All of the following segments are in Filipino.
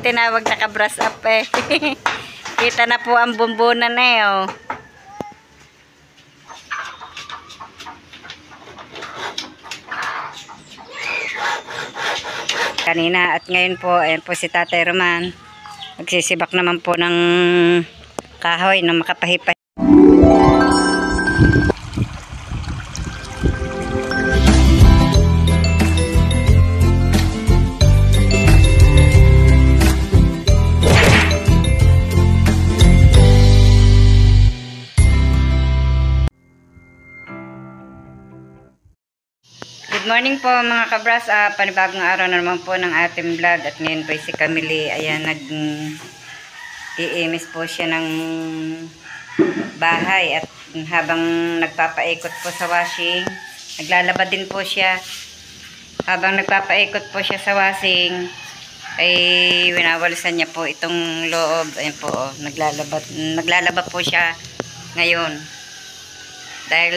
Tinawag na ka-brush up eh. Kita na po ang bumbunan na eh oh. Kanina at ngayon po, ayan po si Tatay Roman. Nagsisibak naman po ng kahoy na makapahipa. Good morning po mga kabras, panibagong araw na naman po ng ating vlog at ngayon po si Camille, ayan nag-iimis po siya ng bahay at habang nagpapaikot po sa washing, naglalaba din po siya. Habang nagpapaikot po siya sa washing ay winawalisan niya po itong loob, ayan po oh, naglalaba po siya ngayon. Dahil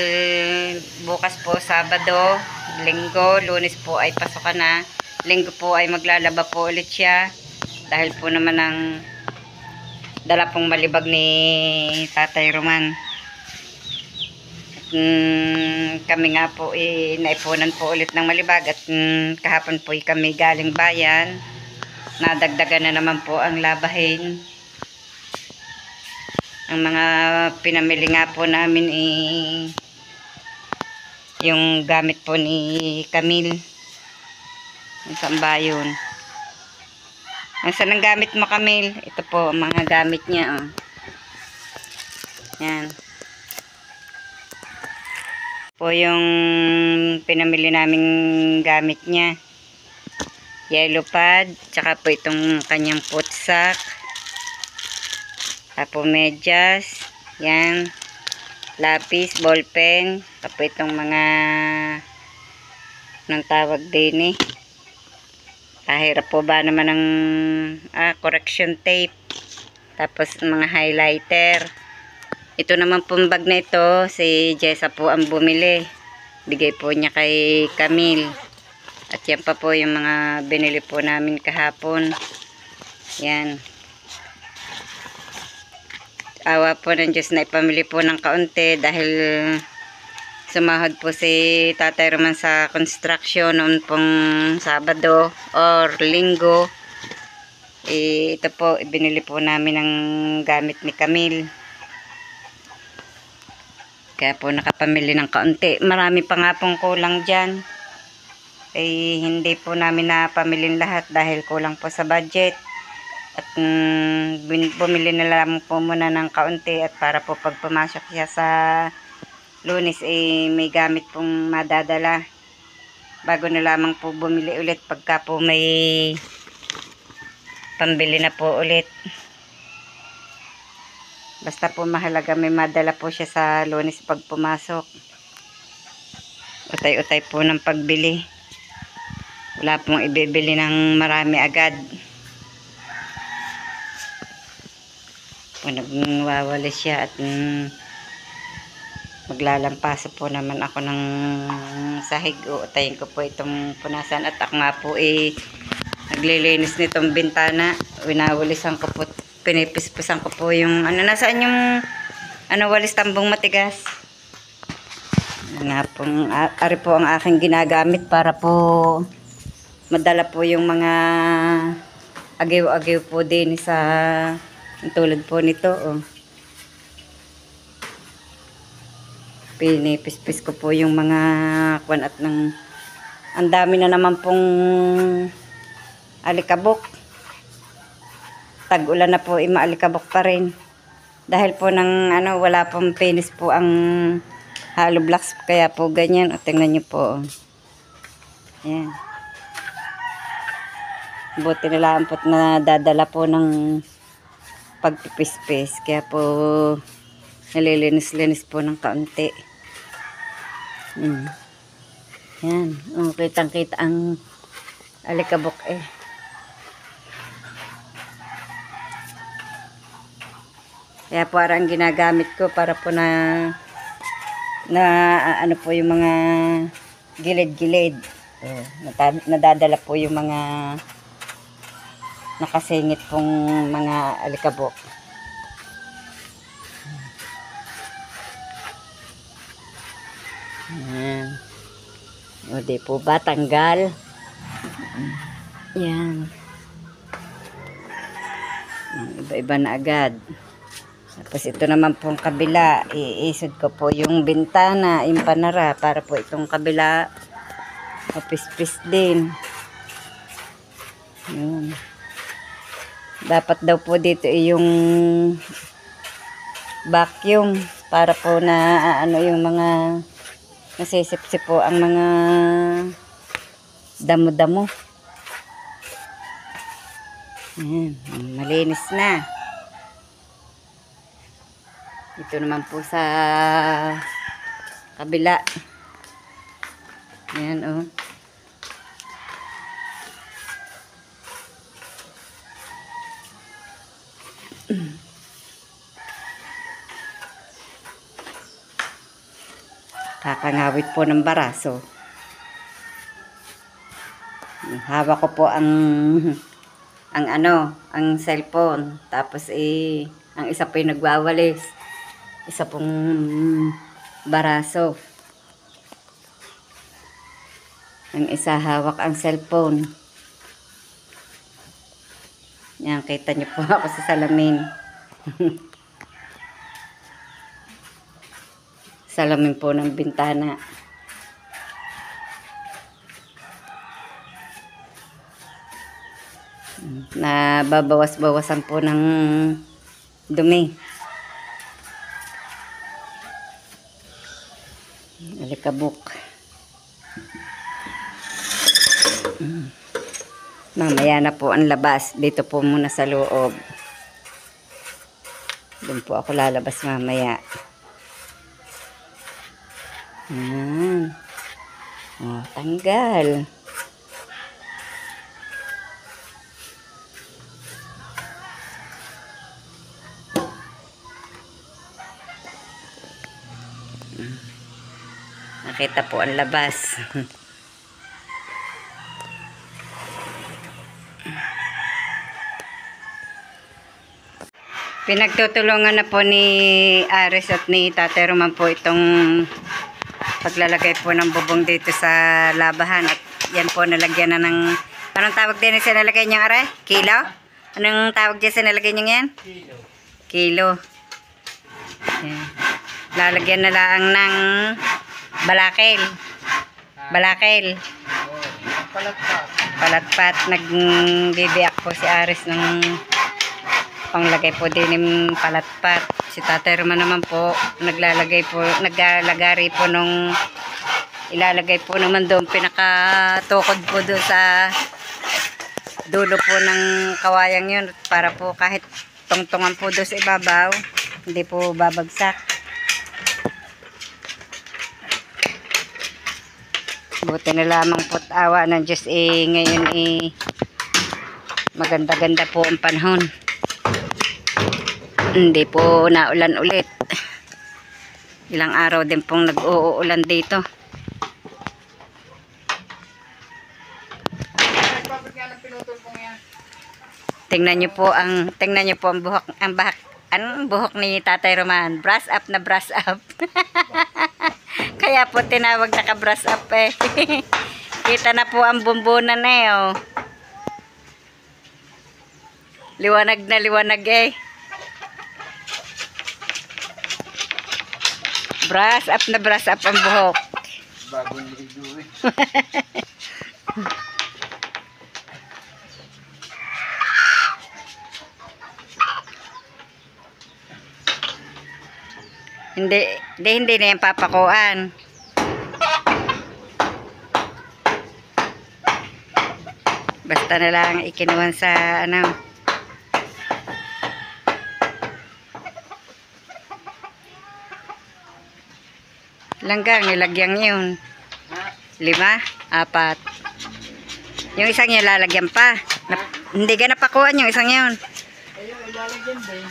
bukas po Sabado, Linggo, Lunes po ay pasok na. Linggo po ay maglalaba po ulit siya. Dahil po naman ang dala pong malibag ni Tatay Roman. Kami nga po naipunan po ulit ng malibag at kahapon po kami galing bayan. Nadagdagan na naman po ang labahin. Ang mga pinamili nga po namin yung gamit po ni Camille. Yung sambayon. Nasaan ang gamit mo, Camille? Ito po ang mga gamit niya. Oh. Yan. Po yung pinamili naming gamit niya. Yellow pad. Tsaka po itong kanyang putsak. Tapos medyas, yan, lapis, ballpen, tapos itong mga nang tawag din kahirap po ba naman ng correction tape, tapos mga highlighter. Ito naman pong bag na ito, si Jessa po ang bumili, bigay po niya kay Camille. At yan pa po yung mga binili po namin kahapon, yan. Awa po ng Diyos na ipamili po ng kaunti dahil sumahod po si Tatay Roman sa construction noon pong Sabado or Linggo. Ito po, ibinili po namin ng gamit ni Camille. Kaya po nakapamili ng kaunti. Marami pa nga pong kulang dyan. Hindi po namin napamilin lahat dahil kulang po sa budget. At bumili na lang po muna ng kaunti at para po pag pumasok siya sa Lunes may gamit pong madadala bago na lamang po bumili ulit pagka po may pambili na po ulit. Basta po mahalaga may madala po siya sa Lunes pag pumasok. Utay-utay po ng pagbili, wala pong ibibili ng marami agad. Nagwawalis siya at maglalampaso po naman ako ng sahig. Utayin ko po itong punasan at ako nga po naglilinis nitong bintana. Winawalisan ko po, pinipispisan ko po yung nasaan yung walis tambong matigas. Nga pong ari po ang aking ginagamit para po madala po yung mga agiw-agiw po din sa tulad po nito oh. Pinipispis ko po yung mga kwan at ang dami na naman pong alikabok. Tag-ulan na po maalikabok pa rin dahil po wala pong finish po ang hollow blocks, kaya po ganyan. O tingnan nyo po oh. Yan, buti na lang po na dadala po ng pagpipispis, kaya po nalilinis-linis po ng kaunti. Yan, kitang-kita ang alikabok Kaya po ang ginagamit ko para po na po yung mga gilid-gilid. Nadadala po yung mga nakasingit pong mga alikabok. Ayan. O, di po ba tanggal? Yan. Iba-iba na agad. Tapos ito naman pong kabila, iisod ko po yung bintana, yung panara, para po itong kabila mapis-pis din. Yun. Dapat daw po dito yung vacuum para po na ano yung mga nasisipsip po ang mga damo-damo. Ayan, malinis na. Ito naman po sa kabila. Ayan, oh. Kakangawit po ng baraso. Hawak ko po ang cellphone. Tapos ang isa po yung nagwawalis. Isa pong baraso. Ang isa hawak ang cellphone. Yan, kita niyo po ako sa salamin. Salamin po ng bintana. Nababawas-bawasan po ng dumi. Alikabok. Mamaya na po ang labas. Dito po muna sa loob. Doon po ako lalabas mamaya. Ayan. O, tanggal. Nakita po ang labas. Pinagtutulungan na po ni Aris at ni Tate Roman po itong paglalagay po ng bubong dito sa labahan. At yan po nalagyan na ng, anong tawag din sa nalagay niyong are? Kilo? Anong tawag din sa nalagay niyong yan? Kilo. Kilo. Yan. Lalagyan na lang ng balakil. Balakil. Palatpat. Palatpat. Nagbibiyak po si Aris ng panglagay po din ng palatpat. Si Tate Roman naman po naglalagay po nung ilalagay po naman doon pinakatukod po doon sa dulo po ng kawayang yun para po kahit tungtungan po doon sa ibabaw hindi po babagsak. Buti na lamang po't awa ng Diyos ngayon maganda-ganda po ang panahon. Hindi po naulan ulit. Ilang araw din pong nag-uulan dito. Tingnan niyo po ang buhok ni Tatay Roman. Brush up na brush up. Kaya po tinawag na ka-brush up eh. Kita na po ang bumbunan oh. Liwanag na liwanag eh. Brush up na brush up ang buhok. Bagong ligo eh. Hindi na yan papakuan. Basta na lang ikinuwan sa langgang nilagyan yun. 5, 4. Yung isang yun lalagyan pa. Hindi ka napakuan yung isang yun. Ayun, ilalagyan din.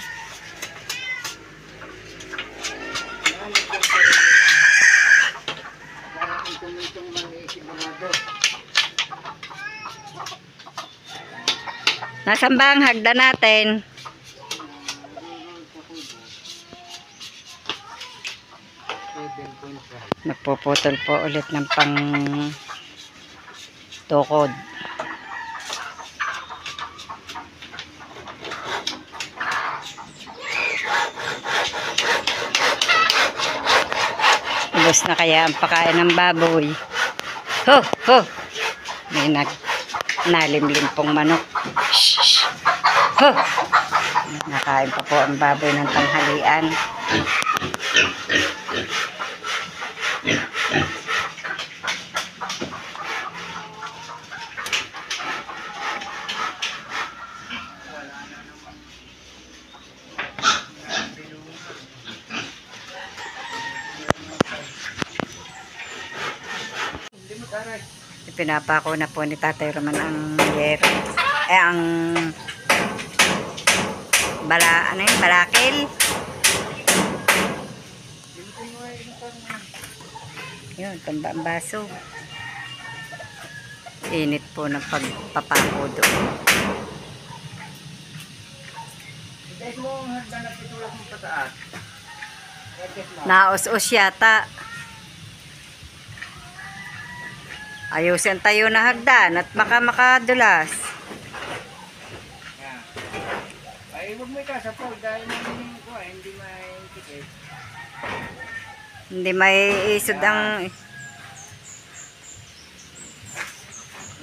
Nasaan ba ang hagda natin? Nagpuputol po ulit ng pang tukod. Ubos na kaya ang pakain ng baboy. Ho! Ho! May nalimlim pong manok. Shh! Shh. Ho! Nakain pa po ang baboy ng tanghalian. Pinapako na po ni Tatay Roman ang yero. Ang balakil. Yun, tamba ang baso. Init po ng pagpapako doon. Naos-os yata. Ayusin tayo na hagdan at makadulas. Ay, huwag mo ikasapag dahil hindi may tikit. Hindi may isod ang...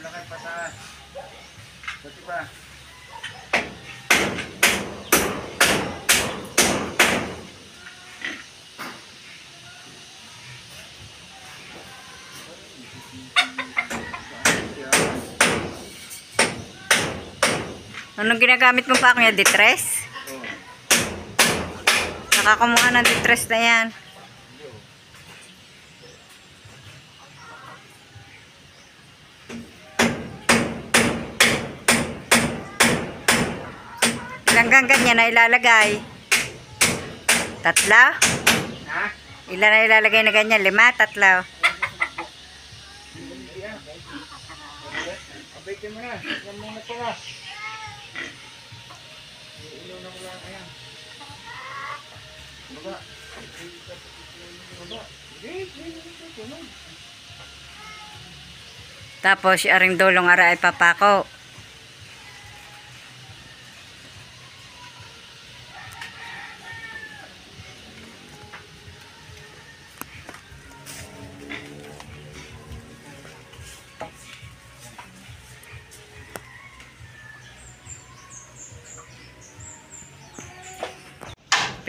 Wala kayo pataas. Pati pa. Anong ginagamit mo pa kuya? Distress? Nakakumuha ng distress na yan. Ilang ganyan na ilalagay? 3? Ha? Ilan na ilalagay na ganyan? 5? 3? Abitin mo na. Yan muna ito na. Ilunan ko lang. Ayan. Baba. Baba. Tapos, aring dulong ara ay papako.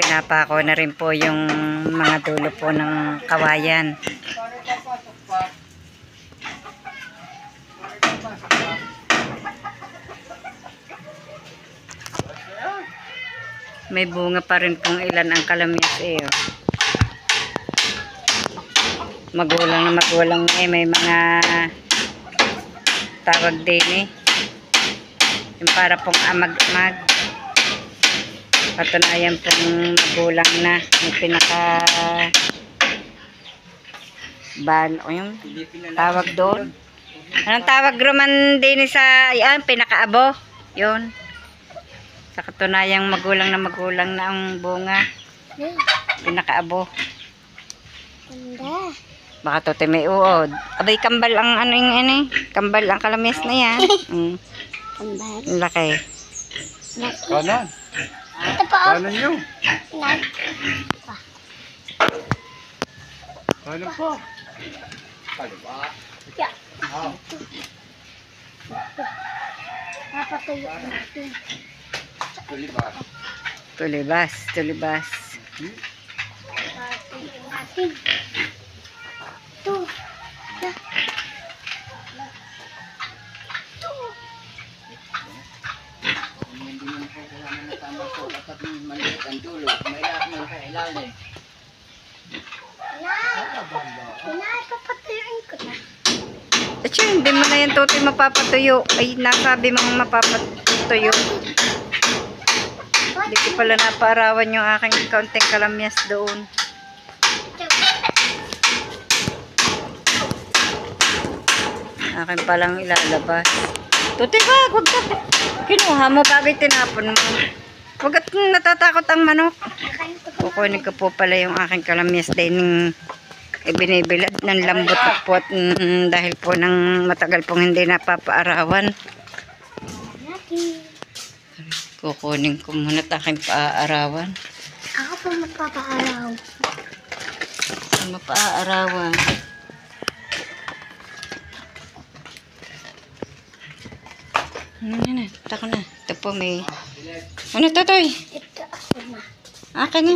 Pinapako na rin po yung mga dulo po ng kawayan. Para papasok pa. Para papasok pa. May bunga pa rin pong ilan ang kalamyas eh. Oh. Magulang na magulang eh. May mga tawag din eh. Yung para pong amag-amag. Patunayan pong magulang na. May pinaka o yung tawag doon. Anong tawag Roman din sa yan? Pinakaabo. Yun. Sa katunayang magulang na ang bunga. Pinakaabo. Baka to may uod. Abay kambal ang ano yung ano eh. Kambal ang kalamis na yan. Kambal. Laki. Kanan. Ito pa. Kanan nyo. Kanan po. Kaliwa. Yeah. Oh. Napatuyo natin. Kaliwa. Tulibas. Tulibas. Napatuyo natin. Ito. Hindi mo po kailangan na tama po. Dapat maliit ang dulo. May ilalim. Inay, papatuyuin ko na. At yun, hindi mo na yan tutoy mapapatuyo. Ay, nasabi mong mapapatuyo. Hindi ko pala napaarawan yung aking kaunting kalamyas doon. Akin palang ilalabas. Tutoy, wag ka. Kinuha mo, bagay tinapon mo. Huwag at natatakot ang manok. Nakain ko to. Kukunin ko po pala yung aking kalamyas din ibinibilad ng lambot na po at, dahil po ng matagal pong hindi napapaarawan. Natin. Kukunin ko muna at aking paaarawan. Ako pa magpapaaraw. Mapaarawan. Tako na. Ito po may... Ano to, Toy? Ito ako na. Akin na.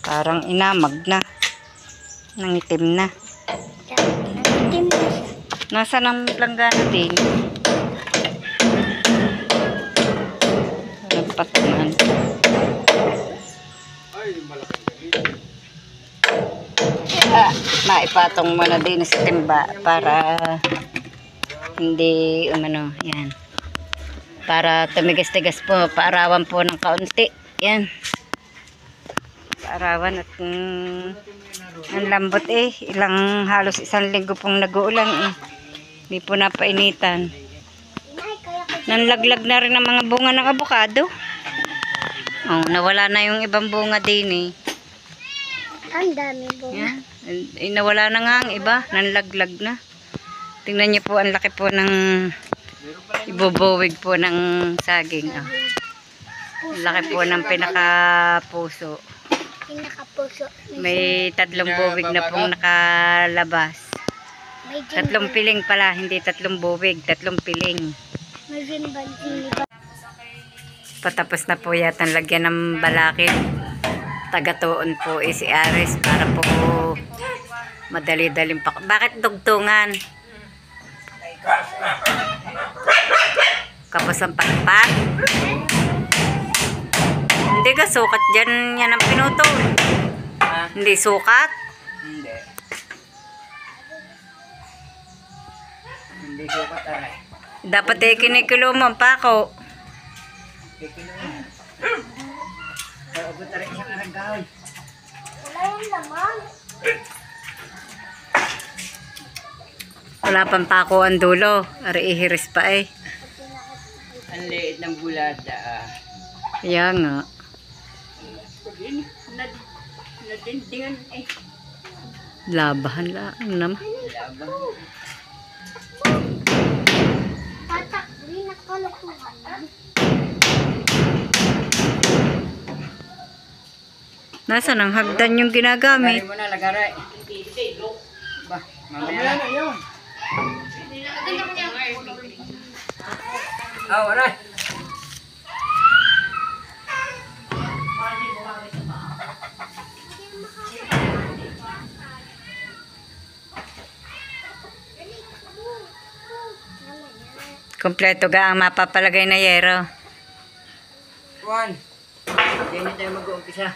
Parang inamag na. Nangitim na. Nagtitim na siya. Nasaan ang planggana din? Nagpatungan. Maipatong mo na din sa timba para hindi umano, yan. Para tumigas-tigas po, paarawan po ng kaunti. Yan. Paarawan at ang lambot eh. Halos isang linggo pong nag-uulan eh. Hindi po napainitan. Nanlaglag na rin ang mga bunga ng abukado. Oh, nawala na yung ibang bunga din eh. Ang dami po. Yan. Eh, nawala na nga ang iba. Nanlaglag na. Tingnan niyo po, ang laki po ng ibubowig po ng saging. Oh. Ang laki po ng pinaka-puso. Pinakapuso. May 3 bowig na pong nakalabas. May 3 piling pala, hindi 3 bowig, 3 piling. May ginban. Patapos na po yata ang lagyan ng balakid. Tagatuon po si Aris para po madali-daling pa. Bakit dugtungan? Kapos ang pakpak. Hindi ka sukat dyan. Yan ang pinuto. Hindi sukat. Hindi. Hindi ko pataray. Dapat eh kinikilo mo ang pako. Kikinuha. Pero ako taray isang aranggaw. Wala yung laman. Wala pang pako ang dulo. Ari ihiris pa eh. Ang liit ng bulada. Kaya nga. Nadindingan eh. Labahan lang naman. Labang. Tatak, hindi nakalokohan. Nasaan ang hagdan yung ginagamit? Lagaray mo na, lagaray. Ba, mamaya na yun. Oh, aray. Kompleto ga ang mapapalagay na yero. Juan. Hindi na tayo mag-uumpisa.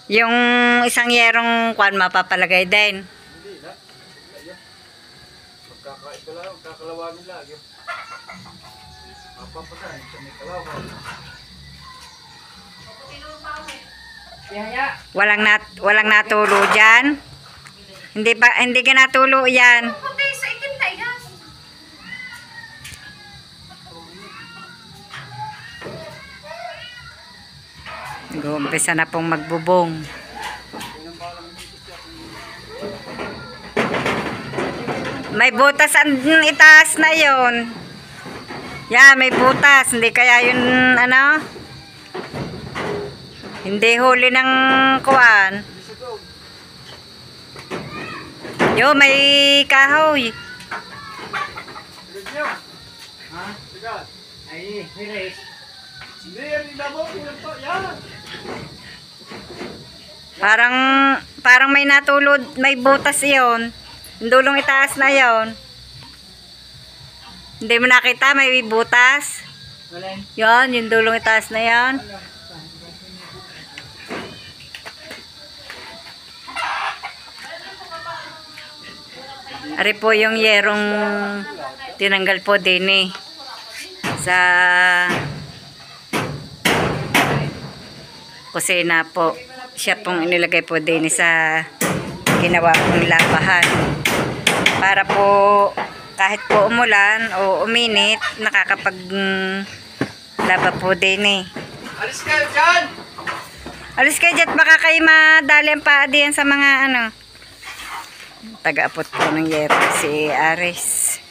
Yung isang yerong kwan mapapalagay din. Magkakalawangin lang yun. Mapapasahin sa may kalawang. Yaya. Walang natulo diyan. Hindi ka natulo yan. Nag-uumpisa na pong magbubong. May butas ang itaas na yon. Yan, may butas. Hindi kaya yun, ano? Hindi huli ng kuwan. Yo, may kahoy. Ha? Ay, hiris. Hindi, yan inabaw. Yan. Parang may natulod, may butas iyon. Yung dulong itaas na yon. Hindi mo nakita, may butas. Wala. Yon, yung dulong itaas na yon. Ari po yung yerong tinanggal po din eh. Sa kusina po. Siya pong inilagay po din sa ginawa pong labahan. Para po kahit po umulan o uminit, nakakapag laba po din eh. Alis kayo dyan! Alis kayo dyan, baka kayo madali ang paa diyan sa mga ano. Taga-apot po ng yero si Aris.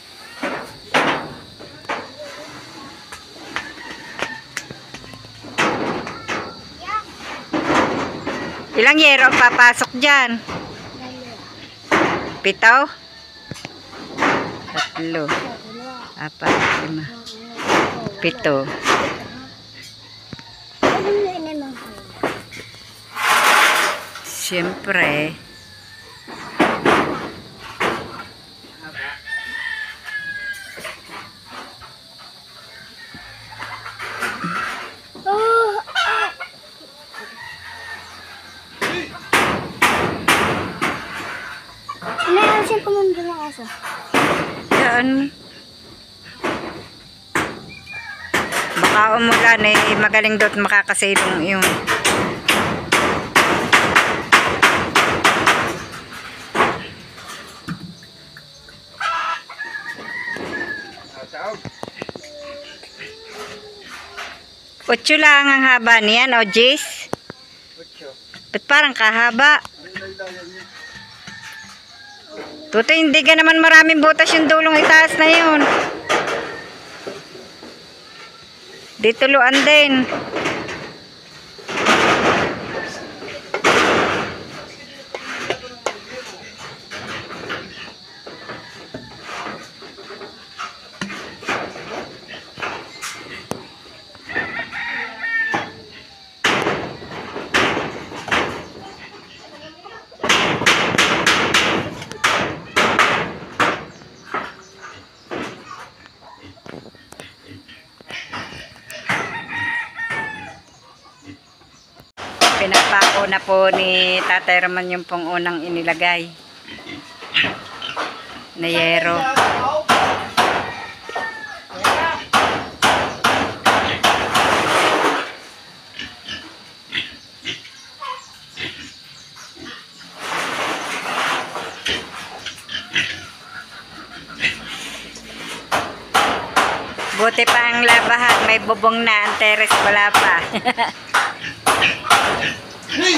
Ilang yero ang papasok dyan? 7? 3, 4, 5, 7. Siyempre. Inaalisin ko muna ng aso. Yan. Baka umulan eh. Magaling doon makakasilong yun. Taog. 8 lang ang haba niyan, o Jis? 8. Ba't parang kahaba? Tuto, hindi ka naman maraming butas yung dulong itaas na yun. Di tuluan din. Pinagpako na po ni Tatay Ramon yung pong unang inilagay na yero. Buti pa ang labahan, may bubong na, ang teres wala pa.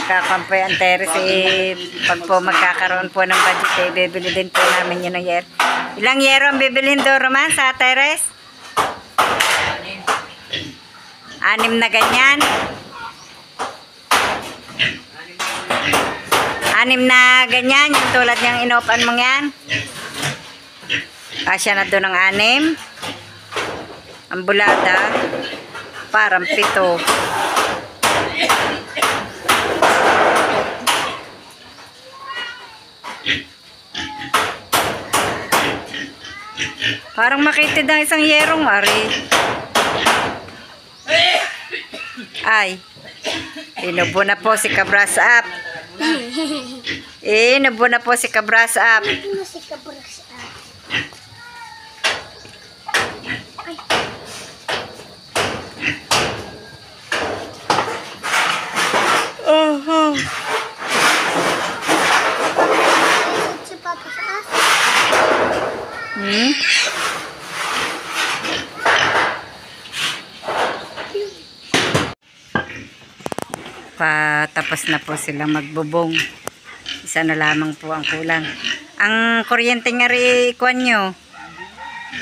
Kakampoy ang teres eh, pag po magkakaroon po ng budget eh, bibili din po namin yun ng yero. Ilang yero ang bibilhin do, Roman, sa teres? 6 na ganyan. 6 na ganyan, yung tulad niyang inopan mo yan. Kasya na doon ng 6. Ang bulada, parang 7. Parang makitid ang isang yerong, Ari. Ay, inubo na po si Kabras Up. Inubo na po si Kabras Up. Ano si Kabras? Si Papa sa aso. Patapos na po sila magbubong. Isa na lamang po ang kulang. Ang kuryente nga rin ikuan nyo.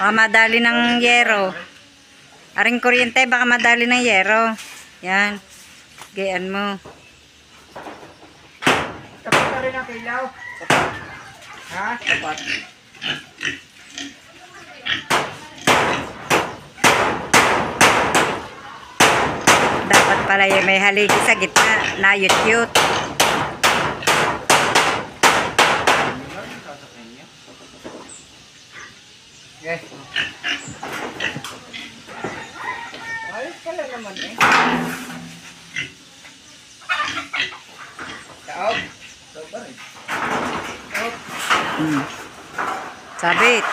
Baka madali ng yero. Aring kuryente baka madali ng yero. Yan. Gayaan mo. Tapat na rin ang kilaw. Ha? Tapat. Dapat pala yung may haligi sa gitna. Nayut-yut. Okay. Ayos pala naman eh. Taog. Taog pa rin. Taog. Sabit.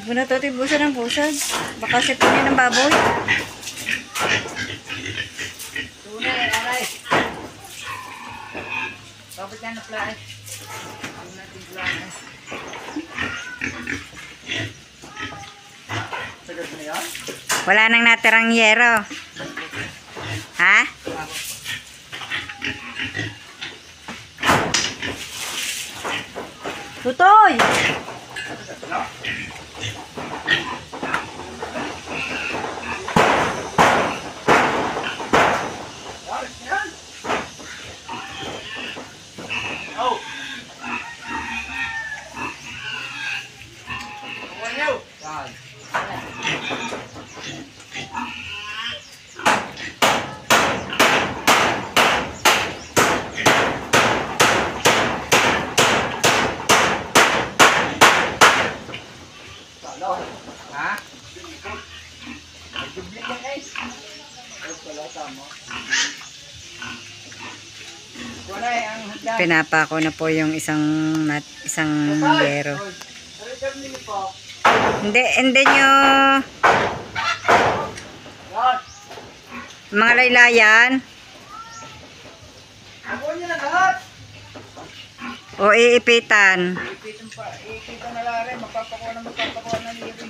Huwag mo na ito tibusan ng busan. Baka sipunin ng baboy. Tunay, aray. Bakit yan na play? Ang natin play. Sagad na yan? Wala nang natirang yero. Ha? Tutoy! Oh! Kuha niyo! Yan. Ha? Nagdubli yan guys. Ay, pala tama. Wala ang hagdan. Pinapako na po yung isang yero. Sarap niyo po. Hindi nyo Yan! mga laylayan Kuha niyo na lahat! o iipitan. Ipitan na lang rin. Magpapakuha na libre.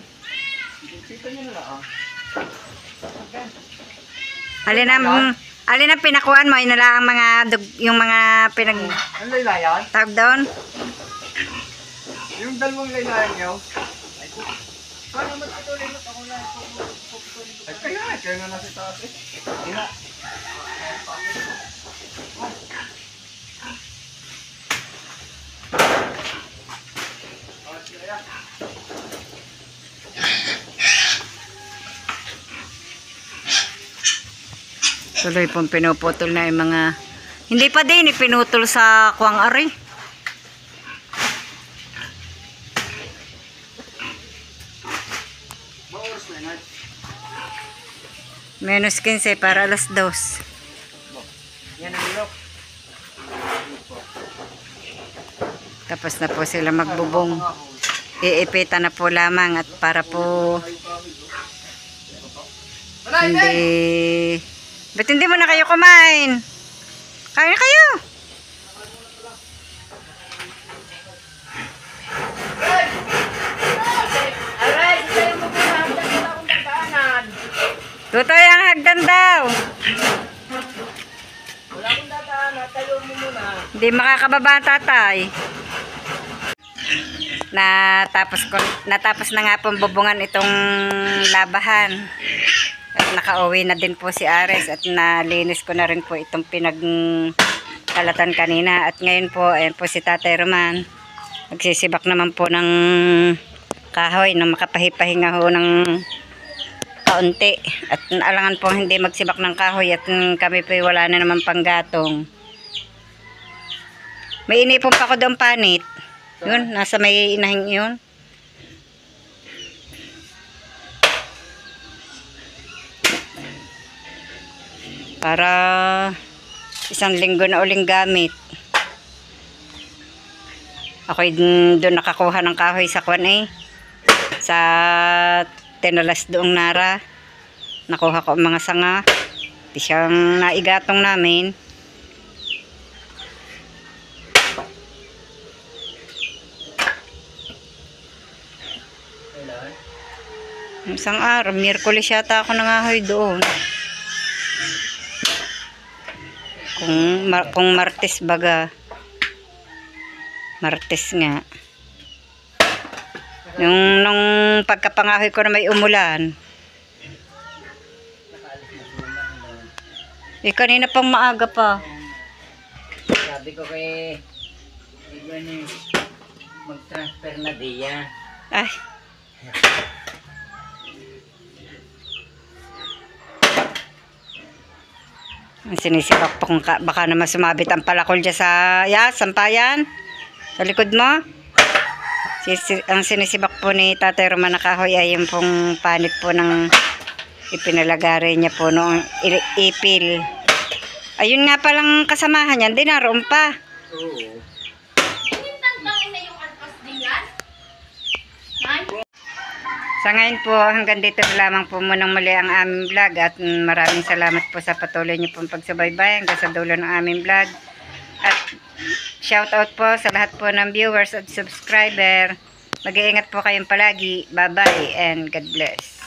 Ipitan niyo na lang ah. Alin ang pinakuan mo? Inala ang yung mga pinag Ang laylayan? tawag doon? Yung dalawang laylayan niyo? Paano magpatuloy mo? Ako lang. Ay, kaya nga nasa taas eh. Ina. Tuloy pong pinuputol na yung mga hindi pa din ipinutol sa kuwang ari. Maoras na yun. Menos 15 para alas 2. Yan ang ilok. Tapos na po sila magbubong. Iipitan na po lamang at para po hindi... Ba't hindi mo na kayo kumain? Kain na kayo! Aray, tayo mo muna. Hagdan ko na akong dadaanan. Tutoy ang hagdan daw. Wala akong dadaanan. Tayo mo muna. Hindi makakababa ang tatay. Natapos na nga pong bubungan itong labahan. At nakauwi na din po si Ares at nalinis ko na rin po itong pinagkalatan kanina. At ngayon po, ayan po si Tatay Roman. Magsisibak naman po ng kahoy na makapahipahinga ho ng kaunti. At alangan po hindi magsibak ng kahoy at kami po wala na naman panggatong. May inipon pa ko doon panit. Yun, nasa may inahing yun. Para isang linggo na uling gamit. Ako'y doon nakakuha ng kahoy sa kwan eh. Sa tinalas doong Nara. Nakuha ko ang mga sanga. Di siyang naigatong namin. Isang araw, Miyerkules yata ako nangahoy doon. Kung Martes baga. Martes nga. Nung pagkapangahoy ko na may umulan. Kanina pang maaga pa. Sabi ko kay Ivan mag-transfer na diya. Ay. Sinisibak pa kung baka naman sumabit ang palakol dyan sa sampayan. Sa likod mo. Ang sinisibak po ni Tatay Roman na kahoy ay yung pong panit po ng ipinalagari niya po noong ipil. Ayun nga palang kasamahan niyan, di naroon pa. Oo. Sa ngayon po, hanggang dito na lamang po munang muli ang aming vlog at maraming salamat po sa patuloy niyo pong pagsubaybay hanggang sa dulo ng aming vlog. At shoutout po sa lahat po ng viewers at subscriber. Mag-iingat po kayong palagi. Bye-bye and God bless.